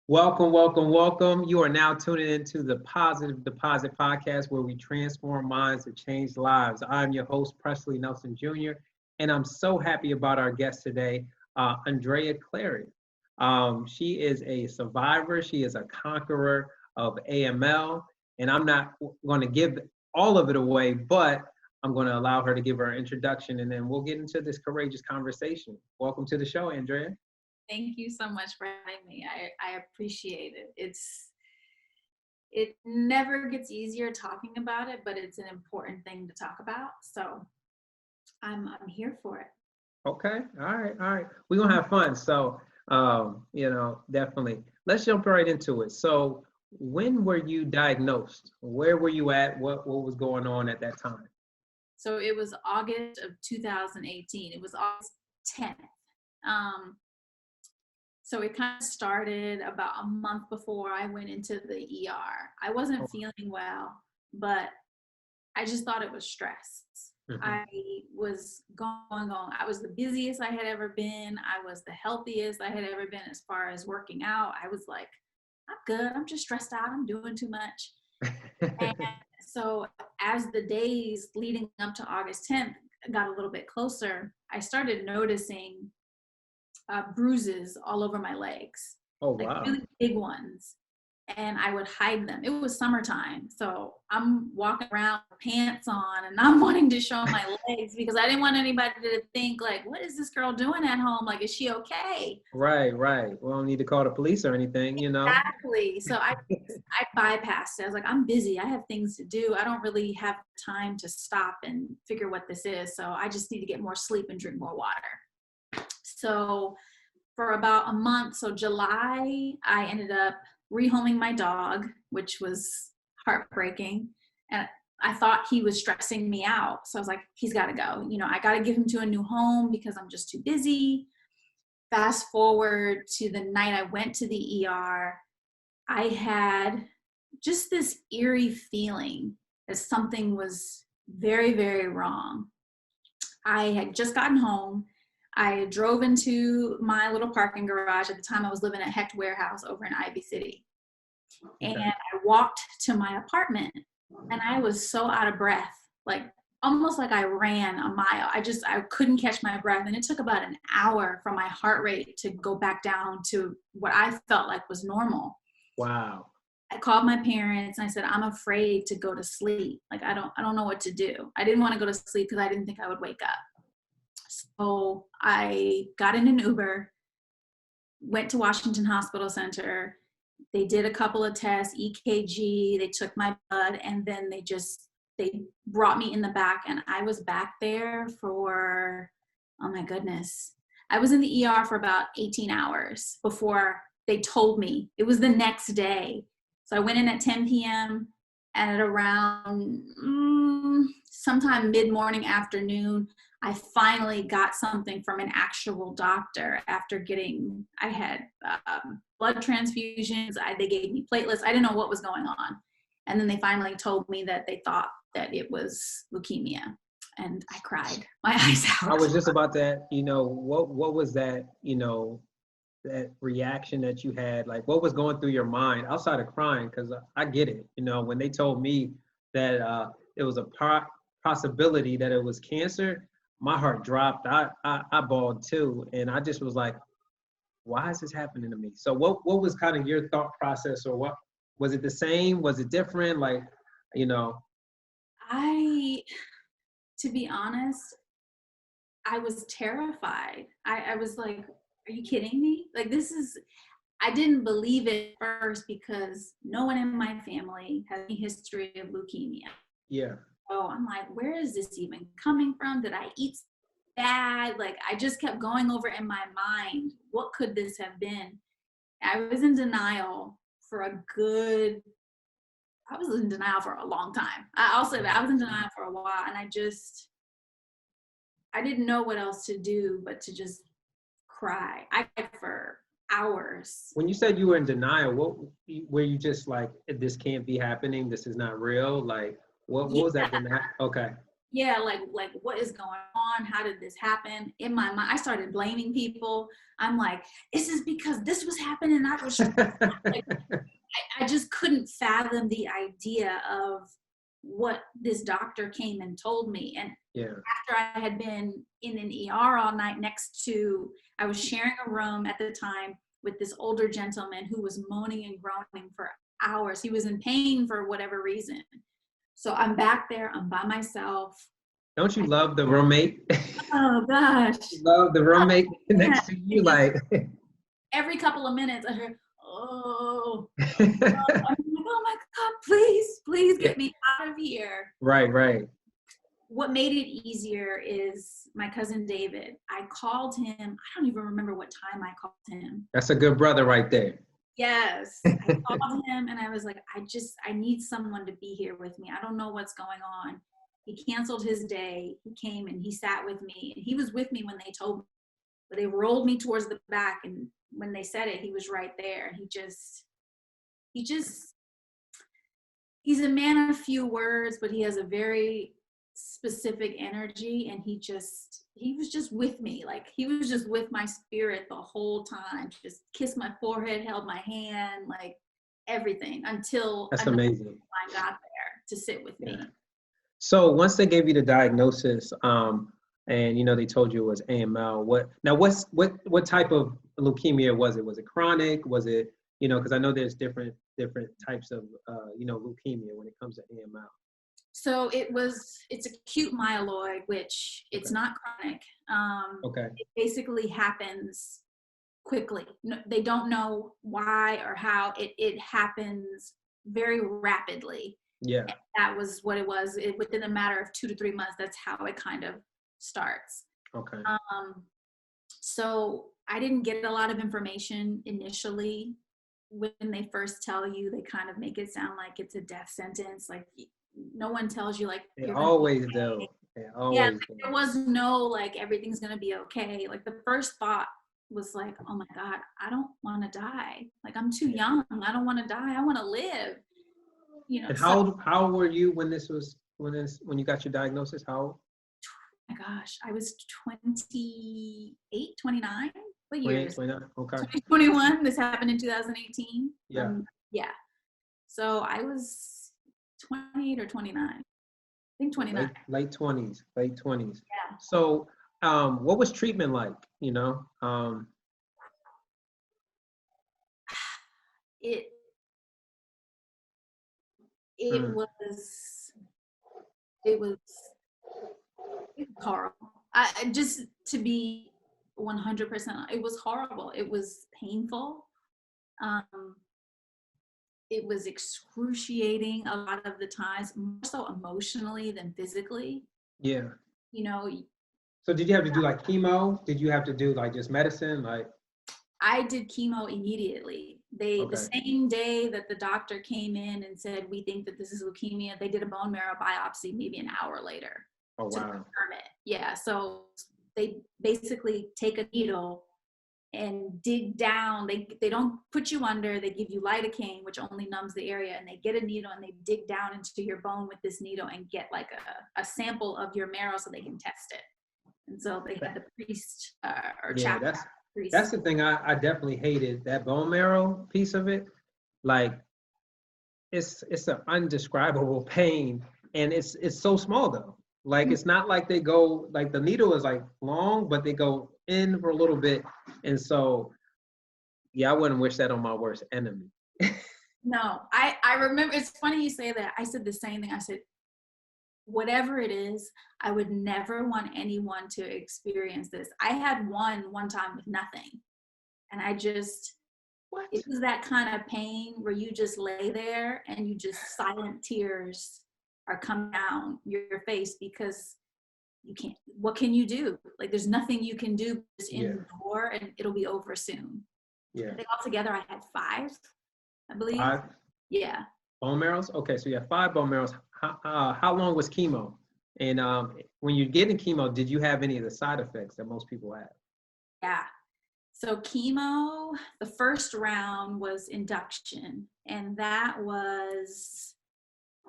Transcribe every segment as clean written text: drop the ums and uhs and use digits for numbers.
Welcome, welcome, welcome. You are now tuning into the Positive Deposit Podcast, where we transform minds to change lives. I'm your host, Presley Nelson Jr., and I'm so happy about our guest today, Andrea Clary. She is a survivor. She is a conqueror of AML, and I'm not going to give all of it away, but I'm going to allow her to give her introduction, and then we'll get into this courageous conversation. Welcome to the show, Andrea. Thank you so much for having me. I appreciate it. It never gets easier talking about it, but it's an important thing to talk about. So I'm here for it. Okay. All right. We're gonna have fun. So definitely. Let's jump right into it. So when were you diagnosed? Where were you at? What was going on at that time? So it was August of 2018. It was August 10th. So it kind of started about a month before I went into the ER. I wasn't feeling well, but I just thought it was stress. Mm-hmm. I was going on. I was the busiest I had ever been. I was the healthiest I had ever been as far as working out. I was like, I'm good. I'm just stressed out. I'm doing too much. And so as the days leading up to August 10th got a little bit closer, I started noticing bruises all over my legs. Oh, like wow. really big ones. And I would hide them. It was summertime. So I'm walking around with pants on and I'm wanting to show my legs because I didn't want anybody to think like, what is this girl doing at home? Like, is she okay? Right. We don't need to call the police or anything, Exactly. So I bypassed it. I was like, I'm busy. I have things to do. I don't really have time to stop and figure what this is. So I just need to get more sleep and drink more water. So for about a month, so July, I ended up rehoming my dog, which was heartbreaking. And I thought he was stressing me out. So I was like, he's got to go. I got to give him to a new home because I'm just too busy. Fast forward to the night I went to the ER, I had just this eerie feeling that something was very, very wrong. I had just gotten home. I drove into my little parking garage. At the time, I was living at Hecht Warehouse over in Ivy City. And I walked to my apartment, and I was so out of breath, like almost like I ran a mile. I couldn't catch my breath. And it took about an hour for my heart rate to go back down to what I felt like was normal. Wow. I called my parents and I said, I'm afraid to go to sleep. Like, I don't know what to do. I didn't want to go to sleep because I didn't think I would wake up. So I got in an Uber, went to Washington Hospital Center. They did a couple of tests, EKG, they took my blood, and then they brought me in the back, and I was back there for, oh my goodness. I was in the ER for about 18 hours before they told me. It was the next day. So I went in at 10 p.m. and at around sometime mid-morning, afternoon, I finally got something from an actual doctor after I had blood transfusions. They gave me platelets. I didn't know what was going on. And then they finally told me that they thought that it was leukemia. And I cried my eyes out. I was just about that, what was that, that reaction that you had? Like, what was going through your mind outside of crying? Because I get it, when they told me that it was a possibility that it was cancer, my heart dropped. I bawled too. And I just was like, why is this happening to me? So what was kind of your thought process, or what was it the same? Was it different? Like, To be honest, I was terrified. I was like, are you kidding me? Like, I didn't believe it first because no one in my family has any history of leukemia. Yeah. So I'm like, where is this even coming from? Did I eat bad? Like, I just kept going over in my mind, what could this have been? I was in denial for a long time. I was in denial for a while, and I didn't know what else to do but to just cry. I cried for hours. When you said you were in denial, were you just like, this can't be happening? This is not real? Like, what was that? Okay. Yeah, like what is going on? How did this happen? In my mind, I started blaming people. I'm like, this is because this was happening. I was like, I just couldn't fathom the idea of what this doctor came and told me. And Yeah. after I had been in an ER all night I was sharing a room at the time with this older gentleman who was moaning and groaning for hours. He was in pain for whatever reason. So I'm back there, I'm by myself. Don't you love the roommate? Oh gosh. You love the roommate Yeah. next to you, like. Every couple of minutes I heard, oh, I'm like, oh my God, please get me out of here. Right. What made it easier is my cousin David. I called him. I don't even remember what time I called him. That's a good brother right there. Yes. I called him and I was like, I need someone to be here with me. I don't know what's going on. He canceled his day. He came and he sat with me. And he was with me when they told me. But they rolled me towards the back. And when they said it, he was right there. He's a man of few words, but he has a very specific energy, and he was just with me. Like, he was just with my spirit the whole time. Just kissed my forehead, held my hand, like everything until That's amazing. I got there to sit with me. So once they gave you the diagnosis, and they told you it was AML, what type of leukemia was it? Was it chronic? Was it, because I know there's different types of leukemia when it comes to AML. So it's acute myeloid, which it's not chronic. Okay. It basically happens quickly. No, they don't know why or how. It happens very rapidly. Yeah. And that was what it was. Within a matter of 2 to 3 months, that's how it kind of starts. Okay. So I didn't get a lot of information initially. When they first tell you, they kind of make it sound like it's a death sentence. Like, no one tells you, like, They always do. Yeah, there was no, like, everything's gonna be okay. Like, the first thought was like, oh my God, I don't want to die. Like, I'm too young. I don't want to die. I want to live. And how were you when you got your diagnosis? How old? Oh my gosh, I was 28, 29. What years? 29. Okay. 2021. This happened in 2018. Yeah. Yeah. So I was 28 or 29. I think 29. Late 20s. Yeah. So what was treatment like? It was horrible. I just, to be 100%, it was horrible. It was painful. It was excruciating a lot of the times, more so emotionally than physically. Yeah. So did you have to do like chemo? Did you have to do like just medicine? Like, I did chemo immediately. The same day that the doctor came in and said, we think that this is leukemia, they did a bone marrow biopsy maybe an hour later. Oh, to wow. confirm it. Yeah. So they basically take a needle and dig down. They don't put you under, they give you lidocaine, which only numbs the area, and they get a needle and they dig down into your bone with this needle and get like a sample of your marrow so they can test it. And so they had the priest chapter. That's the thing I definitely hated, that bone marrow piece of it. Like, it's an undescribable pain, and it's so small though. Like, it's not like they go, like, the needle is like long, but they go in for a little bit. And so, yeah, I wouldn't wish that on my worst enemy. No, I remember, it's funny you say that. I said the same thing. I said, whatever it is, I would never want anyone to experience this. I had one time with nothing. And it was that kind of pain where you just lay there and you just silent tears are coming down your face because you can't, what can you do? Like, there's nothing you can do, just endure and it'll be over soon. Yeah. I think altogether I had 5, I believe. 5? Yeah. Bone marrows? Okay, so you have 5 bone marrows. How long was chemo? And when you're getting chemo, did you have any of the side effects that most people have? Yeah. So chemo, the first round was induction, and that was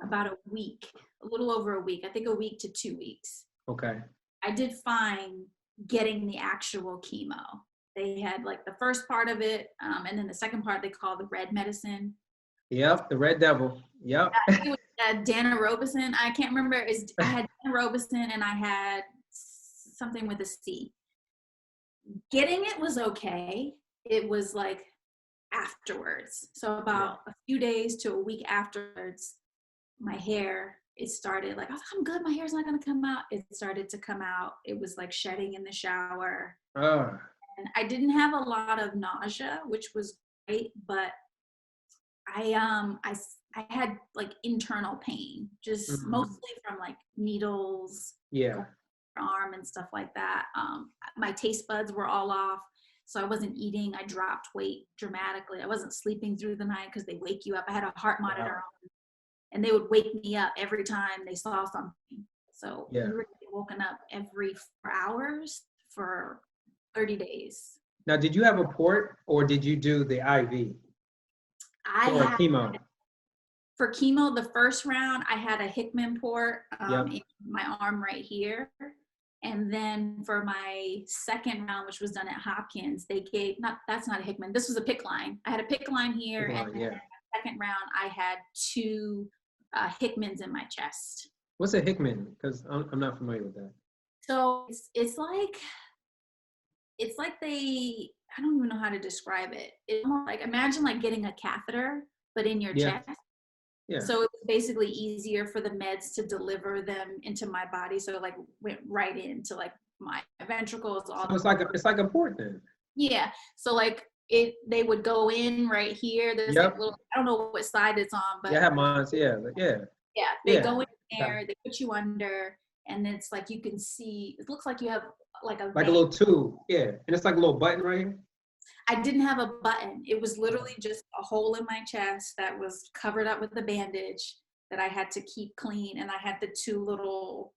about a week a little over a week, I think a week to 2 weeks. Okay. I did fine getting the actual chemo. They had like the first part of it, and then the second part they call the red medicine. Yep, the Red Devil. Yep. It was Danarobicin. I can't remember. I had Danarobicin and I had something with a C. Getting it was okay. It was like afterwards. So about a few days to a week afterwards, my hair, it started like, I was like, I'm good. My hair's not going to come out. It started to come out. It was like shedding in the shower. And I didn't have a lot of nausea, which was great, but I had like internal pain, just mostly from like needles, arm and stuff like that. My taste buds were all off, so I wasn't eating. I dropped weight dramatically. I wasn't sleeping through the night because they wake you up. I had a heart monitor on, and they would wake me up every time they saw something. So we were woken up every 4 hours for 30 days. Now, did you have a port or did you do the IV? Or chemo? For chemo, the first round, I had a Hickman port in my arm right here. And then for my second round, which was done at Hopkins, they gave, that's not a Hickman, this was a PICC line. I had a PICC line here, and then the second round, I had 2 Hickmans in my chest. What's a Hickman? Because I'm not familiar with that. So it's like they, I don't even know how to describe it. It's more like, imagine like getting a catheter, but in your chest. Yeah. So it was basically easier for the meds to deliver them into my body. So it like went right into like my ventricles. So it's like a port then. Yeah. So like they would go in right here. There's like little, I don't know what side it's on, but I have mine. Yeah. They go in there, they put you under, and it's like you can see, it looks like you have like a little tube. Yeah. And it's like a little button right here. I didn't have a button. It was literally just a hole in my chest that was covered up with a bandage that I had to keep clean. And I had the 2 little.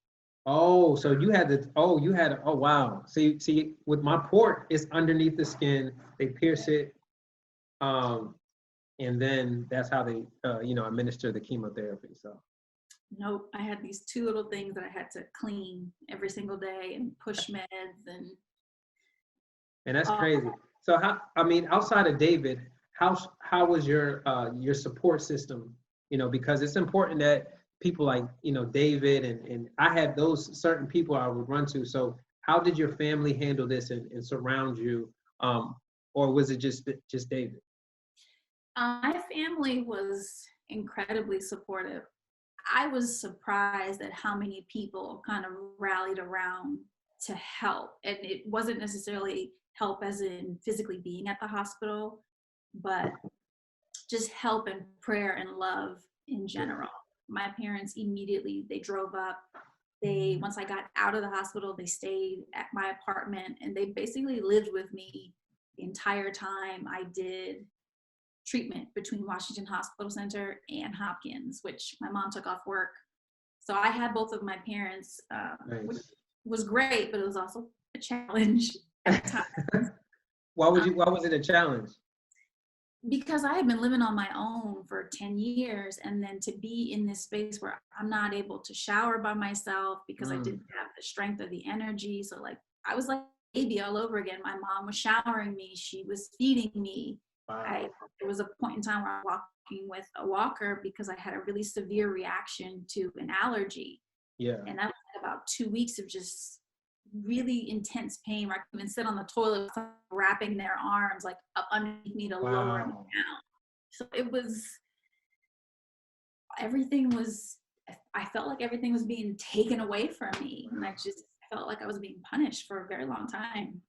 Oh, so you had oh, wow. See, with my port, it's underneath the skin. They pierce it. And then that's how they, administer the chemotherapy. So. Nope. I had these 2 little things that I had to clean every single day and push meds And that's crazy. So outside of David, how was your support system? Because it's important that people like, David and I had those certain people I would run to. So how did your family handle this and surround you? Or was it just David? My family was incredibly supportive. I was surprised at how many people kind of rallied around to help. And it wasn't necessarily help as in physically being at the hospital, but just help and prayer and love in general. My parents immediately, they drove up. Once I got out of the hospital, they stayed at my apartment and they basically lived with me the entire time I did treatment between Washington Hospital Center and Hopkins, which my mom took off work. So I had both of my parents, which was great, but it was also a challenge. Why was it a challenge? Because I had been living on my own for 10 years, and then to be in this space where I'm not able to shower by myself because I didn't have the strength or the energy. So like I was like a baby all over again. My mom was showering me, she was feeding me. Wow. There was a point in time where I was walking with a walker because I had a really severe reaction to an allergy. Yeah. And that was like about 2 weeks of just really intense pain where I couldn't even sit on the toilet, wrapping their arms like up underneath me to lower me down. So I felt like everything was being taken away from me. And I just felt like I was being punished for a very long time.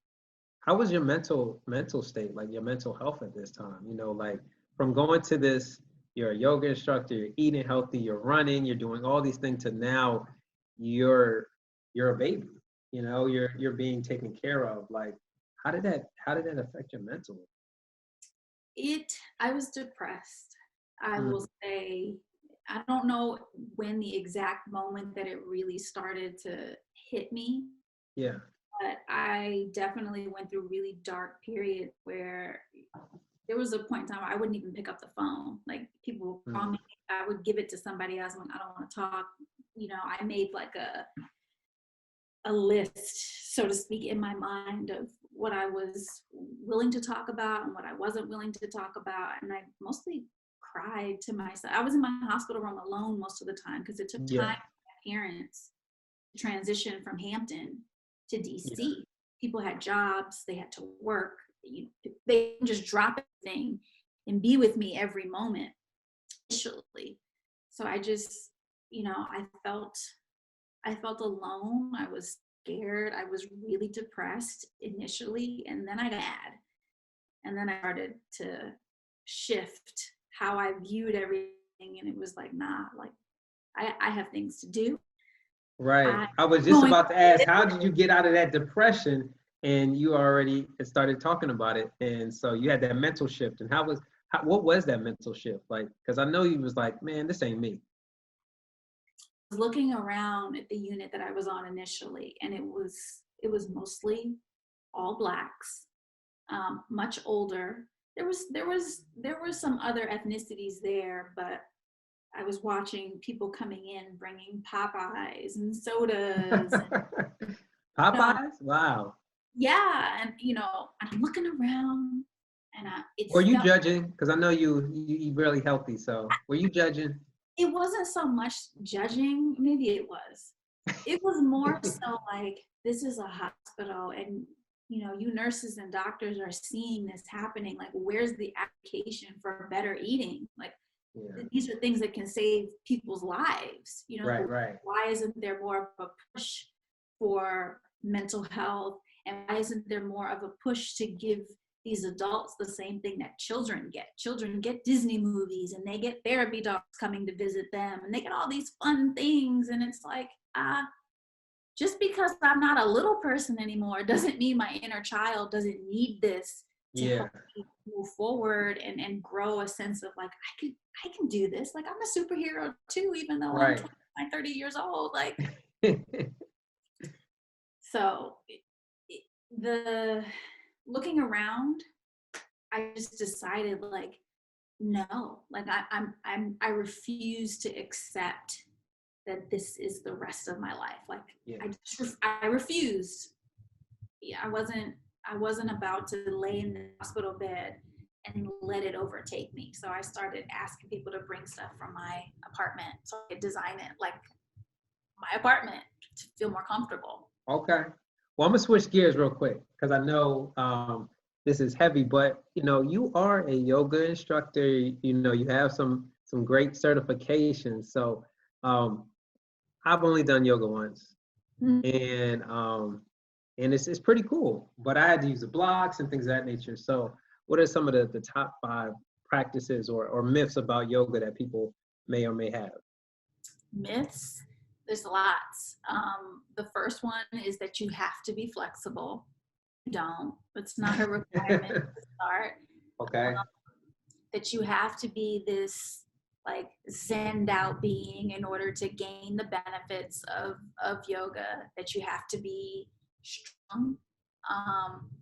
How was your mental state, like your mental health at this time? Like from going to this, you're a yoga instructor, you're eating healthy, you're running, you're doing all these things to now you're a baby. You're being taken care of. Like, how did that affect your mental? I was depressed. I will say, I don't know when the exact moment that it really started to hit me. Yeah. But I definitely went through a really dark period where there was a point in time where I wouldn't even pick up the phone. Like people would call me, I would give it to somebody else. I'm like, I don't want to talk. I made like a list, so to speak, in my mind of what I was willing to talk about and what I wasn't willing to talk about. And I mostly cried to myself. I was in my hospital room alone most of the time because it took time Yeah. for my parents to transition from Hampton to DC. Yeah. People had jobs, they had to work. They didn't just drop everything and be with me every moment initially. So I just, I felt alone. I was scared. I was really depressed initially. And then I got mad. And then I started to shift how I viewed everything. And it was like, nah, like I have things to do. Right. I'm I was just going about to ask, how did you get out of that depression? And you already had started talking about it. And so you had that mental shift. And what was that mental shift like? Because I know you was like, man, this ain't me. looking around at the unit that I was on initially, and it was mostly all Blacks, much older. There was some other ethnicities there, but I was watching people coming in bringing Popeyes and sodas. Popeyes? Wow. Yeah, and I'm looking around, and Were you judging? Because I know you eat really healthy. So were you judging? it wasn't so much judging. Maybe it was. It was more so like, this is a hospital, and you nurses and doctors are seeing this happening. Like, where's the application for better eating? Like, Yeah. these are things that can save people's lives. Right, right. Why isn't there more of a push for mental health? And why isn't there more of a push to give these adults the same thing that children get? Children get Disney movies, and they get therapy dogs coming to visit them, and they get all these fun things. And it's like, just because I'm not a little person anymore doesn't mean my inner child doesn't need this to Yeah. help me move forward and grow a sense of like, I can do this. Like, I'm a superhero too, even though Right. I'm 30 years old. Like, so the looking around, I just decided like, no, like I refuse to accept that this is the rest of my life. Like, Yeah. I refused. Yeah, I wasn't about to lay in the hospital bed and let it overtake me. So I started asking people to bring stuff from my apartment so I could design it like my apartment to feel more comfortable. Okay. Well, I'm gonna switch gears real quick because I know this is heavy, but you are a yoga instructor. You have some great certifications. So I've only done yoga once, and it's pretty cool. But I had to use the blocks and things of that nature. So what are some of the top 5 practices or myths about yoga that people may or may have? Myths, there's lots. The first one is that you have to be flexible. You don't. It's not a requirement to start. Okay. That you have to be this like zenned out being in order to gain the benefits of yoga, that you have to be strong,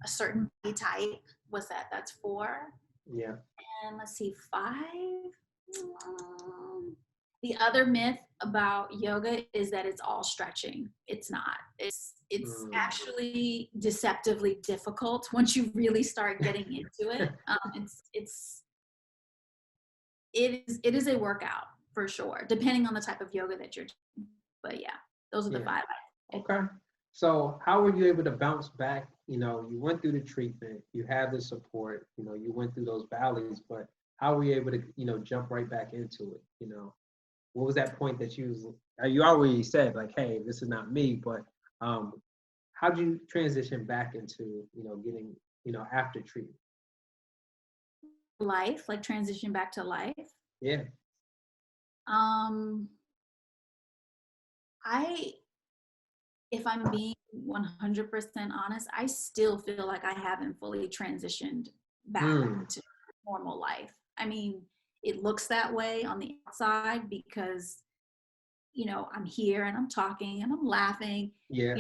a certain body type. What's that? That's 4. Yeah. And let's see, 5. The other myth about yoga is that it's all stretching. It's not. It's actually deceptively difficult once you really start getting into it. It is a workout for sure, depending on the type of yoga that you're doing. But yeah, those are the 5. Okay. So how were you able to bounce back? You went through the treatment, you have the support, you went through those valleys, but how were you able to, jump right back into it? What was that point that you already said like, hey, this is not me, but how did you transition back into, getting, after treatment? Life, like transition back to life. Yeah. If I'm being 100% honest, I still feel like I haven't fully transitioned back to normal life. I mean, it looks that way on the outside because, I'm here and I'm talking and I'm laughing. Yeah.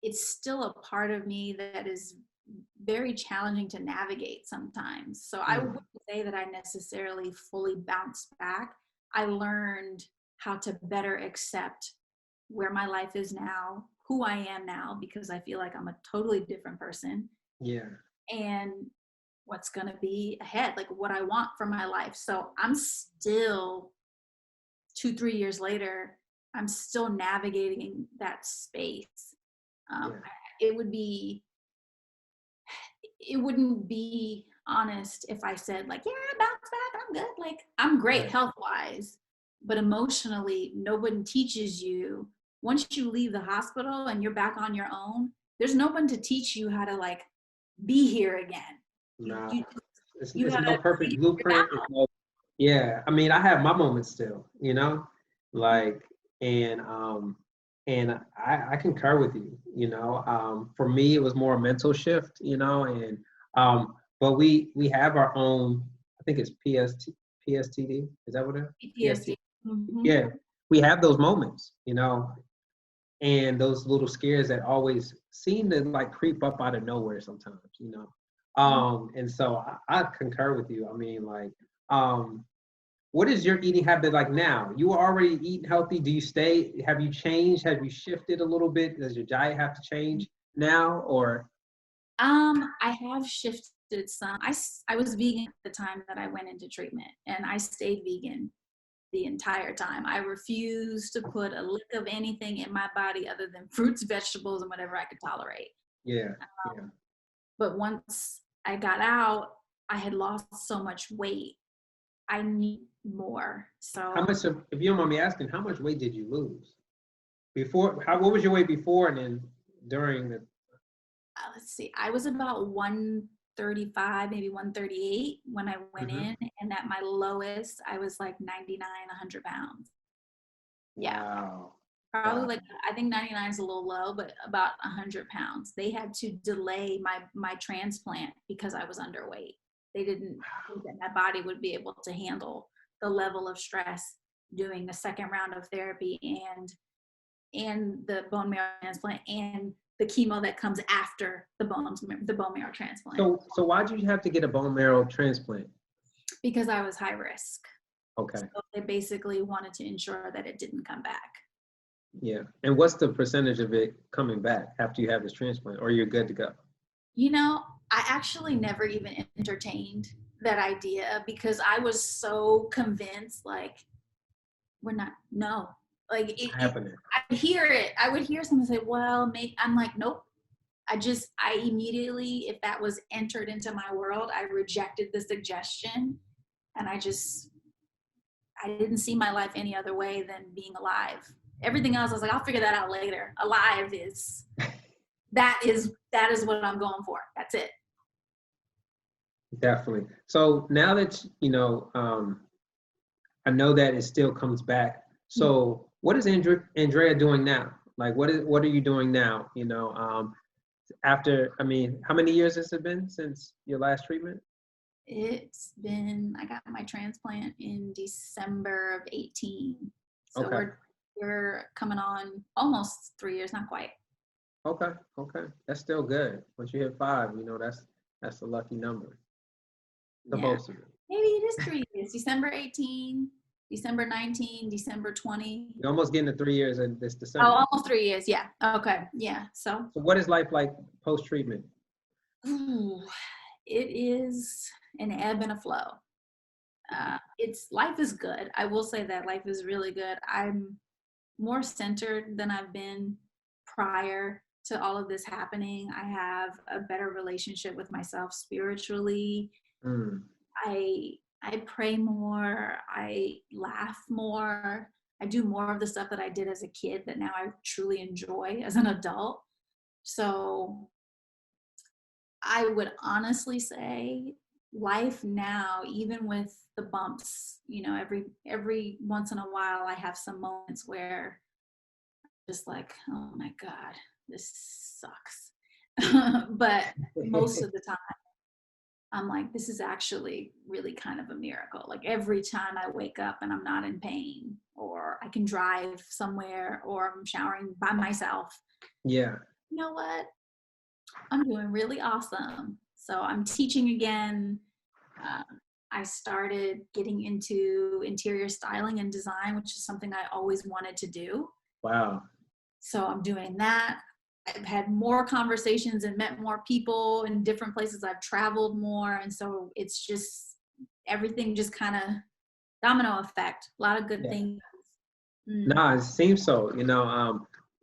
It's still a part of me that is very challenging to navigate sometimes. So I wouldn't say that I necessarily fully bounced back. I learned how to better accept where my life is now, who I am now, because I feel like I'm a totally different person. Yeah. And what's going to be ahead, like what I want for my life. So I'm still 2-3 years later, I'm still navigating that space. Yeah. It wouldn't be honest if I said like, yeah, I bounced back, I'm good. Like I'm great Right. health wise, but emotionally, nobody teaches you. Once you leave the hospital and you're back on your own, there's no one to teach you how to like be here again. Nah, You it's no gotta perfect figure it blueprint. It's out. no, yeah. I mean, I have my moments still, you know, like, and I concur with you, you know. For me, it was more a mental shift, you know, and but we have our own. I think it's PSTD. Is that what it is? PTSD. Mm-hmm. Yeah, we have those moments, you know, and those little scares that always seem to like creep up out of nowhere sometimes, you know. And so I concur with you. I mean, like, what is your eating habit like now? You are already eating healthy. Do you stay? Have you changed? Have you shifted a little bit? Does your diet have to change now, or? I have shifted some. I was vegan at the time that I went into treatment, and I stayed vegan the entire time. I refused to put a lick of anything in my body other than fruits, vegetables, and whatever I could tolerate. Yeah, yeah. But once I got out, I had lost so much weight. I need more. How So much if you don't mind me asking, how much weight did you lose before? What was your weight before and then during the? let's see, I was about 135, maybe 138 when I went Mhm. in. And at my lowest, I was like 99, 100 pounds. Yeah. Wow. Probably Wow. like, I think 99 is a little low, but about 100 pounds. They had to delay my transplant because I was underweight. They didn't think that my body would be able to handle the level of stress doing the second round of therapy and the bone marrow transplant and the chemo that comes after the bone marrow transplant. So why did you have to get a bone marrow transplant? Because I was high risk. Okay. So they basically wanted to ensure that it didn't come back. Yeah. And what's the percentage of it coming back after you have this transplant, or you're good to go? You know, I actually never even entertained that idea because I was so convinced, like, we're not, no. Like, Happening. I'd hear it. I would hear someone say, well, maybe, I'm like, nope. I immediately, if that was entered into my world, I rejected the suggestion. And I didn't see my life any other way than being alive. Everything else, I was like, I'll figure that out later. Alive is, that is what I'm going for. That's it. Definitely. So now that I know that it still comes back. So what is Andrea doing now? Like, what are you doing now? After, I mean, how many years has it been since your last treatment? I got my transplant in December of 18. So Okay. we're coming on almost 3 years, not quite. Okay. Okay. That's still good. Once you hit 5, that's a lucky number. Yeah. Supposed to be. Maybe it is 3 years. December 18, December 19, December 20. You're almost getting to 3 years in this Oh, December. almost 3 years. Yeah. Okay. Yeah. So So what is life like post-treatment? ooh, it is an ebb and a flow. Life is good. I will say that life is really good. I'm more centered than I've been prior to all of this happening. I have a better relationship with myself spiritually. Mm. I pray more. I laugh more. I do more of the stuff that I did as a kid that now I truly enjoy as an adult. So I would honestly say life now, even with the bumps, every once in a while I have some moments where I'm just like, oh my God, this sucks. But most of the time I'm like, this is actually really kind of a miracle. Like every time I wake up and I'm not in pain, or I can drive somewhere, or I'm showering by myself. Yeah. You know what? I'm doing really awesome. So I'm teaching again. I started getting into interior styling and design, which is something I always wanted to do. Wow. So I'm doing that. I've had more conversations and met more people in different places. I've traveled more. And so it's just, everything just kind of domino effect. A lot of good things. No, it seems so.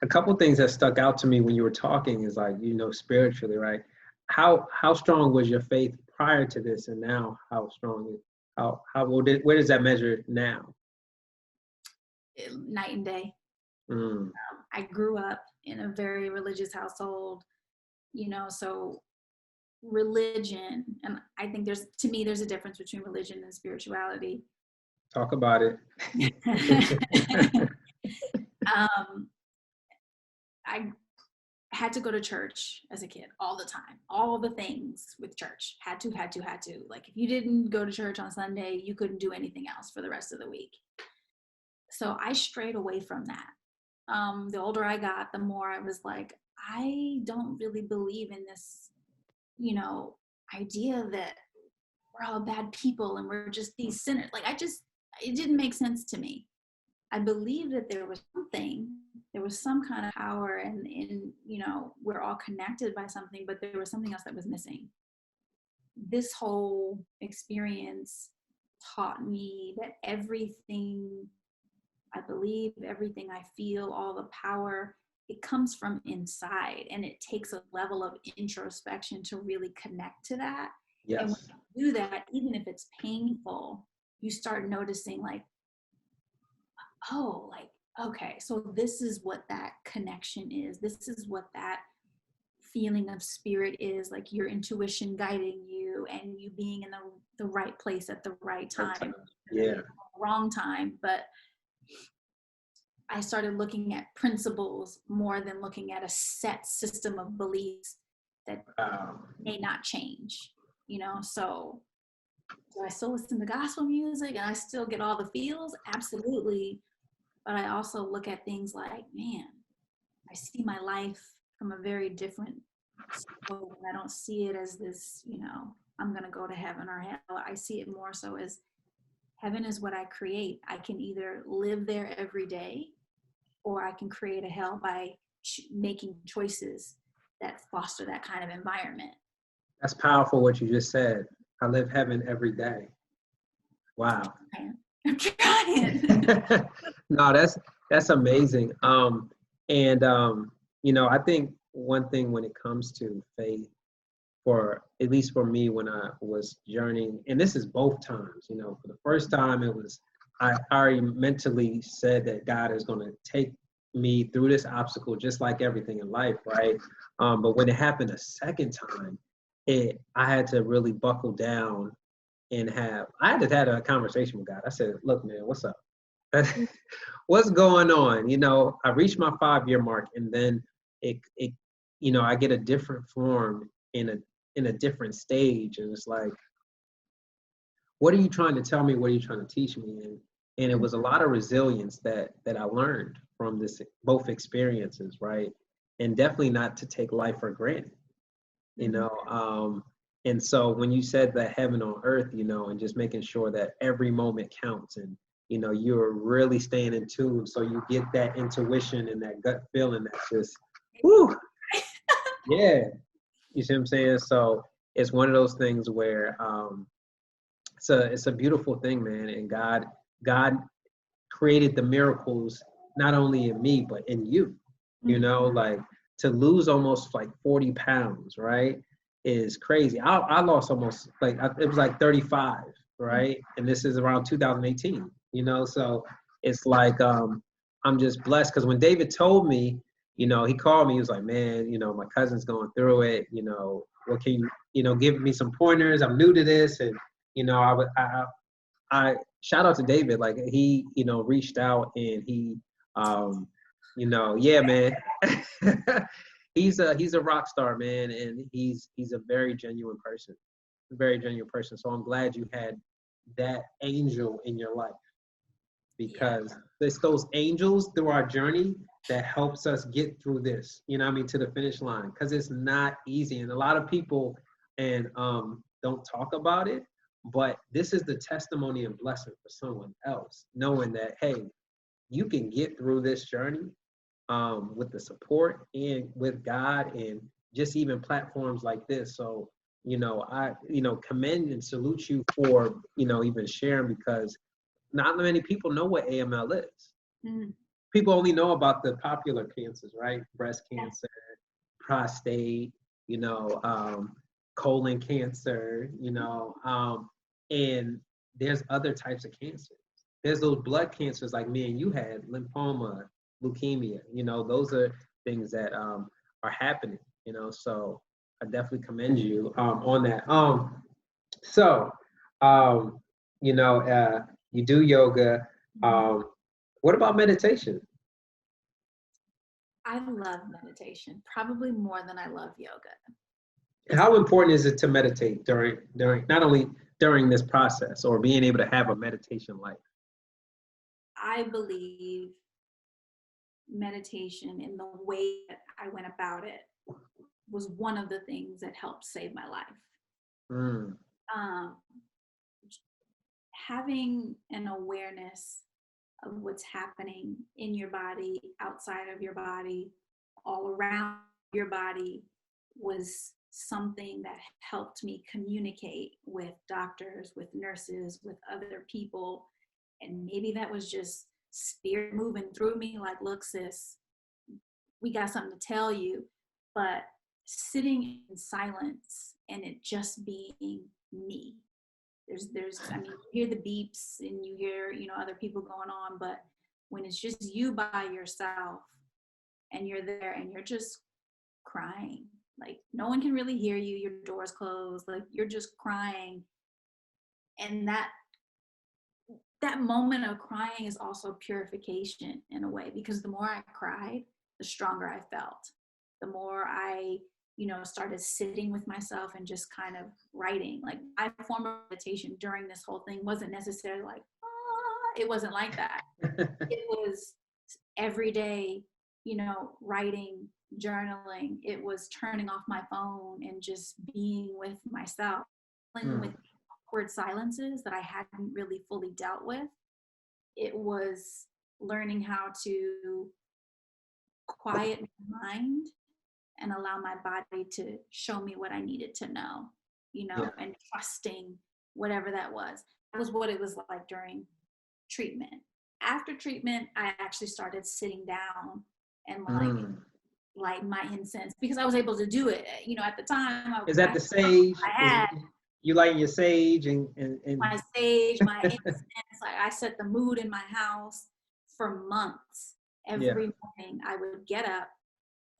A couple things that stuck out to me when you were talking is like, spiritually, right? How strong was your faith prior to this, and now how strong? Where does that measure now? Night and day. Mm. I grew up in a very religious household, so religion, and I think there's a difference between religion and spirituality. Talk about it. I had to go to church as a kid all the time, all the things with church. Had to. Like, if you didn't go to church on Sunday, you couldn't do anything else for the rest of the week. So I strayed away from that. The older I got, the more I was like, I don't really believe in this, idea that we're all bad people and we're just these sinners. Like, it didn't make sense to me. I believe that there was some kind of power, and we're all connected by something, but there was something else that was missing. This whole experience taught me that everything I believe, everything I feel, all the power, it comes from inside, and it takes a level of introspection to really connect to that. Yes. And when you do that, even if it's painful, you start noticing like, oh, like, okay, so this is what that connection is. This is what that feeling of spirit is, like your intuition guiding you and you being in the right place at the right time. Yeah. Wrong time, but I started looking at principles more than looking at a set system of beliefs that may not change, so do I still listen to gospel music and I still get all the feels? Absolutely. But I also look at things like, man, I see my life from a very different scope. I don't see it as this, I'm going to go to heaven or hell. I see it more so as heaven is what I create. I can either live there every day, or I can create a hell by making choices that foster that kind of environment. That's powerful what you just said. I live heaven every day. Wow. I'm trying. No, that's amazing. I think one thing when it comes to faith, at least for me, when I was journeying, and this is both times, for the first time I already mentally said that God is going to take me through this obstacle, just like everything in life, right? But when it happened a second time, I had to really buckle down and I had to have a conversation with God. I said, look, man, what's up? What's going on? I reached my 5-year mark, and then I get a different form in a different stage. And it's like, what are you trying to tell me? What are you trying to teach me? And it was a lot of resilience that I learned from both experiences, right? And definitely not to take life for granted, and so when you said that heaven on earth, and just making sure that every moment counts, and you're really staying in tune, so you get that intuition and that gut feeling that's just, whoo, yeah, you see what I'm saying? So it's one of those things where it's a beautiful thing, man, and God created the miracles not only in me but in you. Like to lose almost like 40 pounds, right, is crazy. I lost almost it was like 35, right? And this is around 2018, so it's like I'm just blessed, because when David told me, he called me, he was like, man, my cousin's going through it, what can you give me some pointers? I'm new to this. And I shout out to David, like he reached out, and he yeah, man. He's a rock star, man, and he's a very genuine person. So I'm glad you had that angel in your life, because it's those angels through our journey that helps us get through this, to the finish line, because it's not easy. And a lot of people don't talk about it, But this is the testimony and blessing for someone else, knowing that, hey, you can get through this journey with the support and with God and just even platforms like this. So, I commend and salute you for, even sharing, because not many people know what AML is. Mm. People only know about the popular cancers, right? Breast Yeah. cancer, prostate, colon cancer, and there's other types of cancers. There's those blood cancers like me and you had, lymphoma, leukemia, those are things that are happening, so I definitely commend you on that. So, you do yoga. What about meditation? I love meditation, probably more than I love yoga. How important is it to meditate during not only during this process or being able to have a meditation life? I believe meditation in the way that I went about it was one of the things that helped save my life. Mm. Having an awareness of what's happening in your body, outside of your body, all around your body was something that helped me communicate with doctors, with nurses, with other people. And maybe that was just spirit moving through me like, look, sis, we got something to tell you. But sitting in silence and it just being me. I mean, you hear the beeps and you hear, other people going on, but when it's just you by yourself and you're there and you're just crying, like no one can really hear you, your door's closed, like you're just crying. And that moment of crying is also purification in a way, because the more I cried, the stronger I felt. The more I started sitting with myself and just kind of writing. Like my form of meditation during this whole thing wasn't necessarily like, it wasn't like that. It was every day, writing, journaling. It was turning off my phone and just being with myself, dealing with awkward silences that I hadn't really fully dealt with. It was learning how to quiet my mind and allow my body to show me what I needed to know, and trusting whatever that was. That was what it was like during treatment. After treatment, I actually started sitting down and light my incense, because I was able to do it. At the time, Is that the sage? I had you lighting your sage and my sage, my incense. Like I set the mood in my house for months. Every morning, I would get up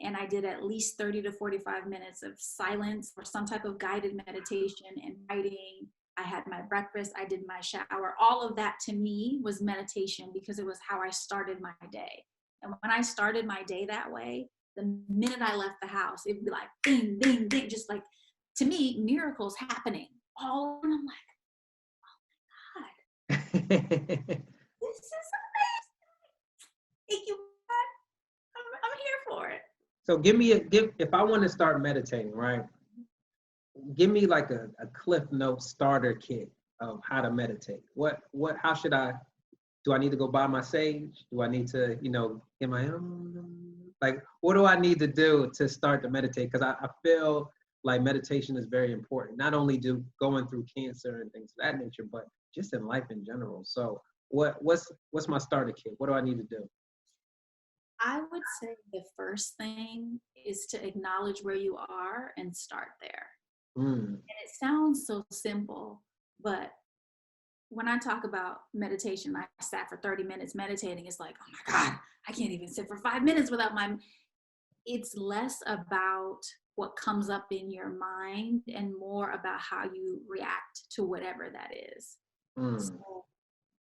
and I did at least 30 to 45 minutes of silence or some type of guided meditation and writing. I had my breakfast, I did my shower. All of that to me was meditation, because it was how I started my day. And when I started my day that way, the minute I left the house, it would be like, ding, ding, ding, just like, to me, miracles happening. And I'm like, oh my God, this is amazing. Thank you, God. I'm here for it. So if I want to start meditating, right? Give me like a Cliff Note starter kit of how to meditate. How should do I need to go buy my sage? Do I need to, get my own, like, what do I need to do to start to meditate? Because I feel like meditation is very important, not only going through cancer and things of that nature, but just in life in general. So what's my starter kit? What do I need to do? I would say the first thing is to acknowledge where you are and start there. And it sounds so simple, but when I talk about meditation, I sat for 30 minutes meditating. It's like, oh my God, I can't even sit for 5 minutes without it's less about what comes up in your mind and more about how you react to whatever that is. So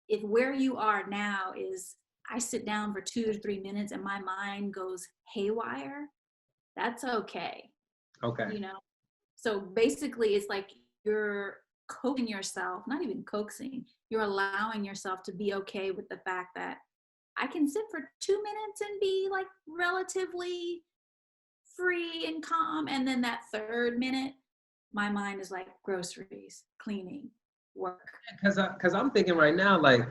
if where you are now is, I sit down for 2 to 3 minutes and my mind goes haywire, that's okay. Okay. So basically it's like you're coaxing yourself, not even coaxing, you're allowing yourself to be okay with the fact that I can sit for 2 minutes and be like relatively free and calm. And then that third minute, my mind is like groceries, cleaning, work. Because I'm thinking right now, like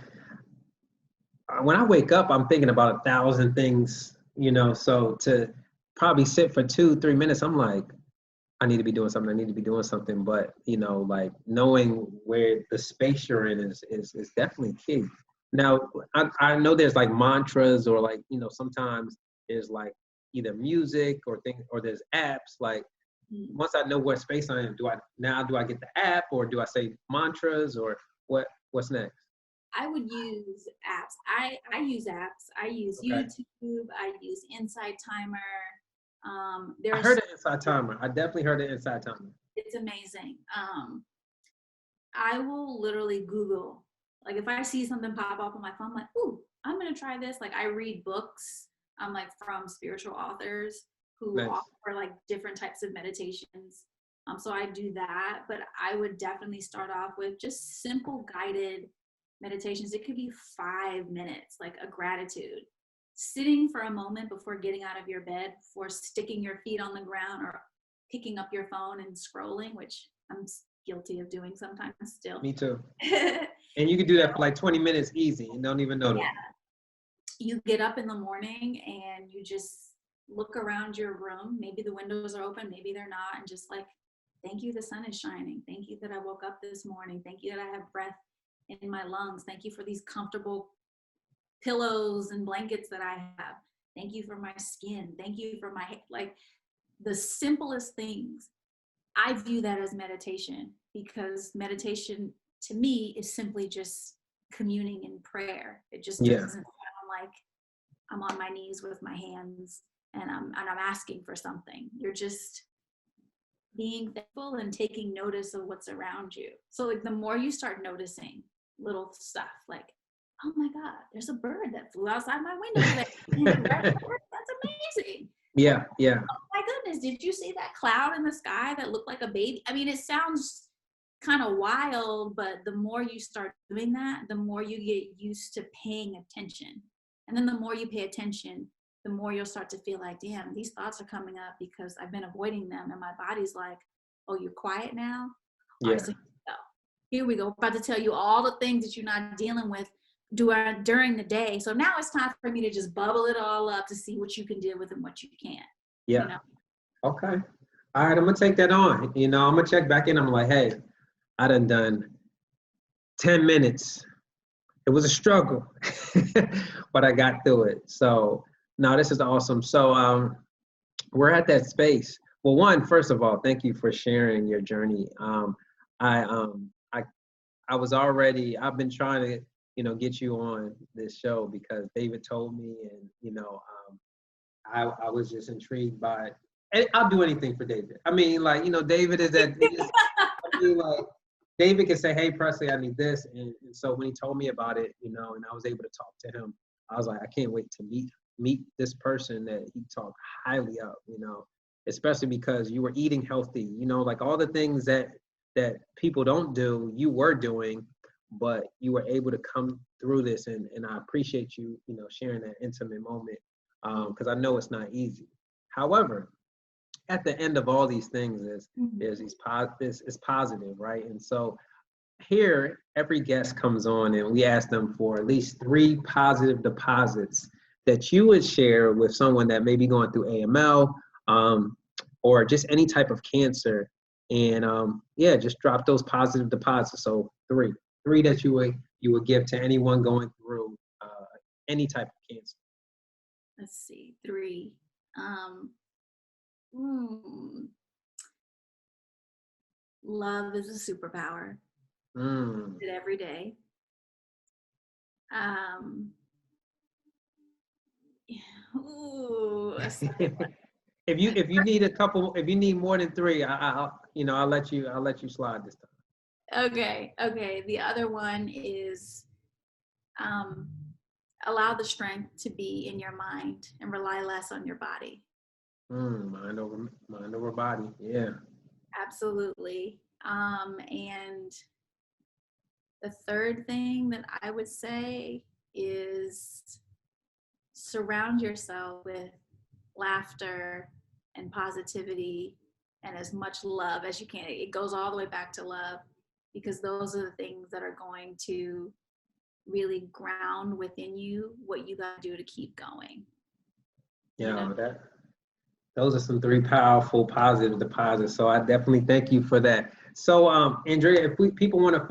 when I wake up, I'm thinking about 1,000 things, so to probably sit for 2-3 minutes, I'm like, I need to be doing something. I need to be doing something. But, like knowing where the space you're in is definitely key. Now, I know there's like mantras or like, sometimes there's like either music or things, or there's apps. Like once I know what space I am, do I get the app, or do I say mantras, or what's next? I would use apps. I use apps. I use Okay. YouTube. I use Insight Timer. I heard an Inside Timer. I definitely heard an Inside Timer. It's amazing. I will literally Google, like if I see something pop up on my phone, I'm like, ooh, I'm gonna try this. Like I read books, like from spiritual authors who Nice. offer like different types of meditations. So I do that, but I would definitely start off with just simple guided meditations. It could be 5 minutes, like a gratitude. Sitting for a moment before getting out of your bed, before sticking your feet on the ground or picking up your phone and scrolling, which I'm guilty of doing sometimes still. Me too. And you can do that for like 20 minutes easy and don't even notice. Yeah. You get up in the morning and you just look around your room. Maybe the windows are open, maybe they're not, and just like, thank you, the sun is shining. Thank you that I woke up this morning. Thank you that I have breath in my lungs. Thank you for these comfortable pillows and blankets that I have. Thank you for my skin. Thank you for my, like the simplest things. I view that as meditation, because meditation to me is simply just communing in prayer. It just doesn't sound like I'm on my knees with my hands and I'm asking for something. You're just being thankful and taking notice of what's around you. So like the more you start noticing little stuff, like, oh my God, there's a bird that flew outside my window today. That's amazing. Yeah. Oh my goodness, did you see that cloud in the sky that looked like a baby? I mean, it sounds kind of wild, but the more you start doing that, the more you get used to paying attention. And then the more you pay attention, the more you'll start to feel like, damn, these thoughts are coming up because I've been avoiding them. And my body's like, oh, you're quiet now? Yeah. All right, so here we go. I'm about to tell you all the things that you're not dealing with during the day. So now it's time for me to just bubble it all up to see what you can deal with and what you can't. Yeah. Okay. All right, I'm gonna take that on. I'm gonna check back in. I'm like, hey, I done 10 minutes. It was a struggle, but I got through it. So no, this is awesome. So we're at that space. Well, first of all, thank you for sharing your journey. I've been trying to, get you on this show because David told me, and I was just intrigued by it. And I'll do anything for David. I mean, like, David is that. I mean, like, David can say, "Hey, Presley, I need this," and so when he told me about it, and I was able to talk to him, I was like, I can't wait to meet this person that he talked highly of, especially because you were eating healthy, like all the things that people don't do, you were doing, but you were able to come through this, and I appreciate you, sharing that intimate moment, because I know it's not easy. However, at the end of all these things is positive, right? And so here, every guest comes on and we ask them for at least 3 positive deposits that you would share with someone that may be going through AML, or just any type of cancer. And just drop those positive deposits. So three that you would give to anyone going through any type of cancer. Let's see, 3. Love is a superpower. It every day. If you need more than 3, I'll let you slide this time. Okay. The other one is allow the strength to be in your mind and rely less on your body. Mind over body. Yeah. Absolutely. And the third thing that I would say is surround yourself with laughter and positivity and as much love as you can. It goes all the way back to love. because those are the things that are going to really ground within you what you got to do to keep going. Yeah, those are some 3 powerful positive deposits. So I definitely thank you for that. So Andrea, if people want to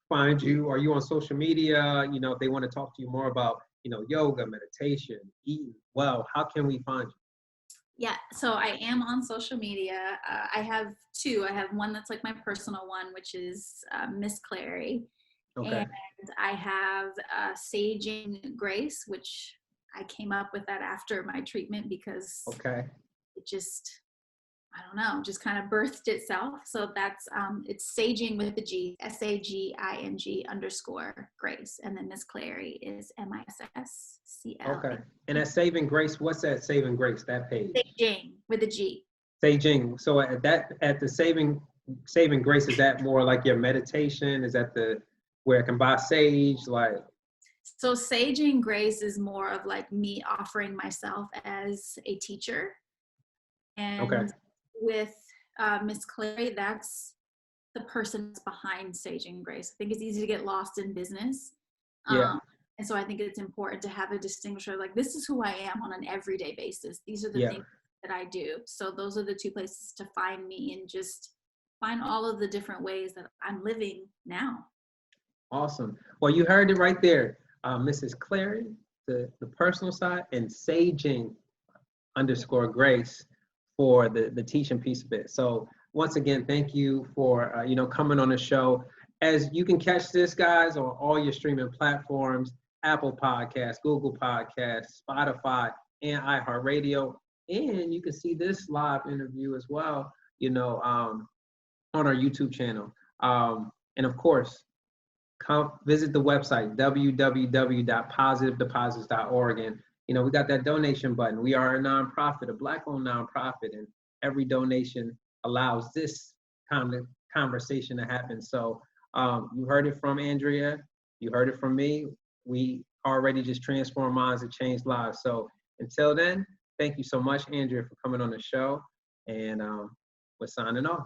find you, are you on social media? You know, if they want to talk to you more about, you know, yoga, meditation, eating well, how can we find you? Yeah, so I am on social media. I have 2. I have one that's like my personal one, which is Miss Clary. Okay. And I have Saging Grace, which I came up with that after my treatment because it just, I don't know, just kind of birthed itself. So that's, it's Saging with the G, SAGING_Grace. And then Miss Clary is MISSCL. Okay. And at Saving Grace, what's that Saving Grace, that page? Saging with a G. Saging. So at the Saving Grace, is that more like your meditation? Is that where I can buy sage? Like, so Saging Grace is more of like me offering myself as a teacher. And with Miss Clary, that's the person that's behind Saging Grace. I think it's easy to get lost in business. And so I think it's important to have a distinguisher, like, this is who I am on an everyday basis. These are the things that I do. So those are the 2 places to find me and just find all of the different ways that I'm living now. Awesome. Well, you heard it right there. Mrs. Clary, the personal side, and Saging_Grace for the teaching piece of it. So once again, thank you for you know, coming on the show. As you can catch this, guys, on all your streaming platforms, Apple Podcasts, Google Podcasts, Spotify, and iHeartRadio. And you can see this live interview as well, you know, on our YouTube channel. And of course, come visit the website, www.positivedeposits.org. And, you know, we got that donation button. We are a nonprofit, a Black-owned nonprofit, and every donation allows this kind of conversation to happen. So you heard it from Andrea, you heard it from me. We already just transform minds and change lives. So until then, thank you so much, Andrea, for coming on the show. And we're signing off.